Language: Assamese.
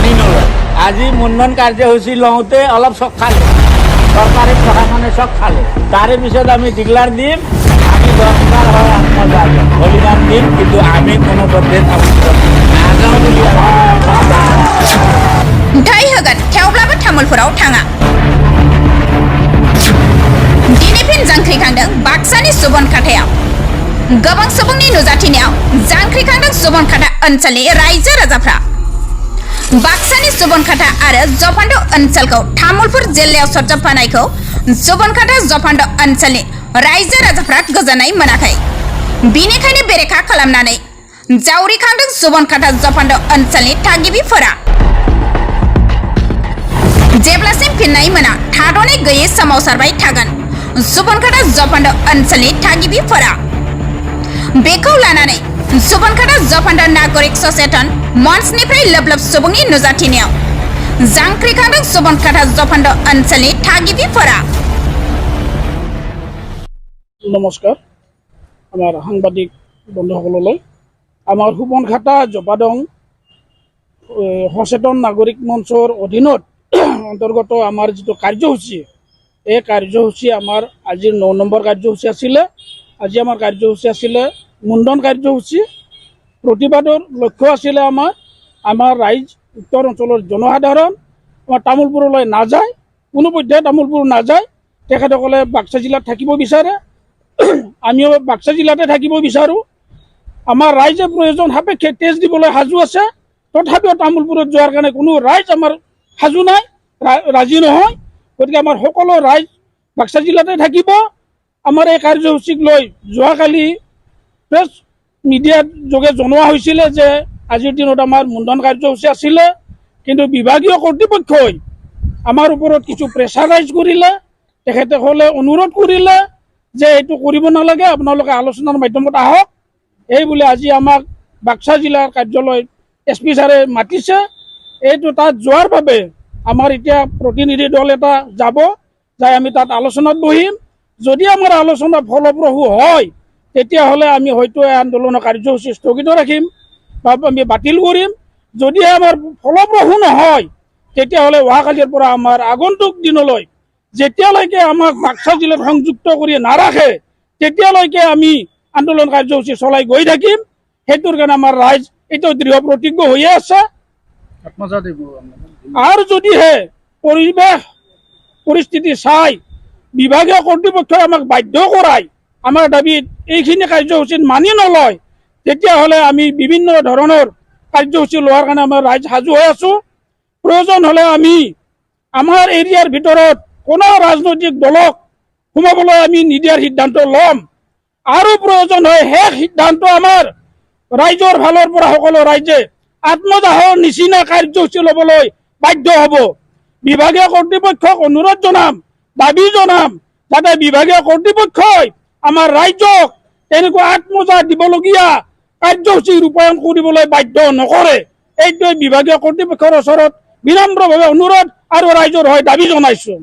মানি নলয়। আজি মুণ্ডন কাৰ্যসূচী লওঁতে অলপ চক খালে, চৰকাৰী প্ৰশাসনে চক খালে। তাৰে পিছত আমি ডিক্লাৰ দিম, আমি দৰকাৰ হয় আত্মজাত বলিদান দিম, কিন্তু আমি কোনো পদ্ধতি নাযাওঁ বুলি दाय होगोन थेवब्लाबो तामुलपुराव थाङा। दिनै फिन जांख्रिखांदों बाक्सानि सुबनखाथायाव। गोबां सुबुंनि नुजाथिनायाव जांख्रिखांदों सुबनखाथा ओनसोलनि रायजो राजाफ्रा। बाक्सानि सुबनखाथा आरो जफान्द ओनसोलखौ तामुलपुर जिल्लायाव सरजाबफानायखौ सुबनखाथा जफान्द ओनसोलनि रायजो राजाफ्रा गोजोननाय मोनाखै। बिनिखायनो बेरेखा खालामनानै जावरिखांदों सुबनखाथा जफान्द ओनसोलनि थागिबिफोरा। जेब्लासिम फिननाय मोना थाद'नाय गैयै सोमावसारबाय थागोन सुबनखाथा जफान्द ओनसोलनि थागिबिफोरा। बेखौ लानानै सुबनखाथा जफान्द नागरिक सचेतन मन्चनिफ्राय लोब लोब सुबुंनि नुजाथिनायाव जांख्रिखांदों सुबनखाथा जफान्द ओनसोलनि थागिबिफोरा। नमस्कार आमार साংবাদিক बंधुসকললৈ आमार सुबनखाथा जफादं सचेतन नागरिक मंचर अधीनत अंतर्गत आमार जी कार्यसूची এই কাৰ্যসূচী আমাৰ আজি 9 নম্বৰ কাৰ্যসূচী আছিলে। আজি আমাৰ কাৰ্যসূচী আছিলে মুণ্ডন কাৰ্যসূচী। প্ৰতিবাদৰ লক্ষ্য আছিলে আমাৰ ৰাইজ উত্তৰ অঞ্চলৰ জনসাধাৰণ আমাৰ তামোলপুৰলৈ নাযায়, কোনো পধ্যে তামোলপুৰ নাযায়। তেখেতসকলে বাক্সা জিলাত থাকিব বিচাৰে, আমিও বাক্সা জিলাতে থাকিব বিচাৰোঁ। আমাৰ ৰাইজে প্ৰয়োজন সাপেক্ষে তেজ দিবলৈ সাজু আছে, তথাপিও তামোলপুৰত যোৱাৰ কাৰণে কোনো ৰাইজ আমাৰ সাজু নাই, ৰাজি নহয়। গতিকে আমাৰ সকলো ৰাইজ বাক্সা জিলাতে থাকিব। আমাৰ এই কাৰ্যসূচীক লৈ যোৱাকালি প্ৰেছ মিডিয়াৰ যোগে জনোৱা হৈছিলে যে আজিৰ দিনত আমাৰ মুণ্ডন কাৰ্যসূচী আছিলে, কিন্তু বিভাগীয় কৰ্তৃপক্ষই আমাৰ ওপৰত কিছু প্ৰেছাৰাইজ কৰিলে। তেখেতসকলে অনুৰোধ কৰিলে যে এইটো কৰিব নালাগে, আপোনালোকে আলোচনাৰ মাধ্যমত আহক। এই বুলি আজি আমাক বাক্সা জিলাৰ কাৰ্যালয় SP ছাৰে মাতিছে। এইটো তাত যোৱাৰ বাবে আমাৰ এতিয়া প্ৰতিনিধি দল এটা যাব, যাই আমি তাত আলোচনাত বহিম। যদি আমাৰ আলোচনা ফলপ্ৰসূ হয় তেতিয়াহ'লে আমি হয়তো এই আন্দোলনৰ কাৰ্যসূচী স্থগিত ৰাখিম বা আমি বাতিল কৰিম। যদিহে আমাৰ ফলপ্ৰসূ নহয় তেতিয়াহ'লে অহাকালিৰ পৰা আমাৰ আগন্তুক দিনলৈ যেতিয়ালৈকে আমাক বাক্সা জিলাত সংযুক্ত কৰি নাৰাখে তেতিয়ালৈকে আমি আন্দোলন কাৰ্যসূচী চলাই গৈ থাকিম। সেইটোৰ কাৰণে আমাৰ ৰাইজ এইটো দৃঢ় প্ৰতিজ্ঞ হৈয়ে আছে। আৰু যদিহে পৰিৱেশ পৰিস্থিতি চাই বিভাগীয় কৰ্তৃপক্ষই আমাক বাধ্য কৰাই আমাৰ দাবীত এইখিনি কাৰ্যসূচীত মানি নলয় তেতিয়াহ'লে আমি বিভিন্ন ধৰণৰ কাৰ্যসূচী লোৱাৰ কাৰণে আমাৰ ৰাইজ সাজু হৈ আছোঁ। প্ৰয়োজন হ'লে আমি আমাৰ এৰিয়াৰ ভিতৰত কোনো ৰাজনৈতিক দলক সোমাবলৈ আমি নিদিয়াৰ সিদ্ধান্ত ল'ম। আৰু প্ৰয়োজন হয় শেষ সিদ্ধান্ত আমাৰ ৰাইজৰ ফালৰ পৰা সকলো ৰাইজে আত্মদাহৰ নিচিনা কাৰ্যসূচী ল'বলৈ বাধ্য হ'ব। বিভাগীয় কৰ্তৃপক্ষক অনুৰোধ জনাম, দাবী জনাম, যাতে বিভাগীয় কৰ্তৃপক্ষই আমাৰ ৰাইজক তেনেকুৱা আত্মদাহ দিবলগীয়া কাৰ্যসূচী ৰূপায়ণ কৰিবলৈ বাধ্য নকৰে। এইটোৱে বিভাগীয় কৰ্তৃপক্ষৰ ওচৰত বিনম্ৰভাৱে অনুৰোধ আৰু ৰাইজৰ হৈ দাবী জনাইছোঁ।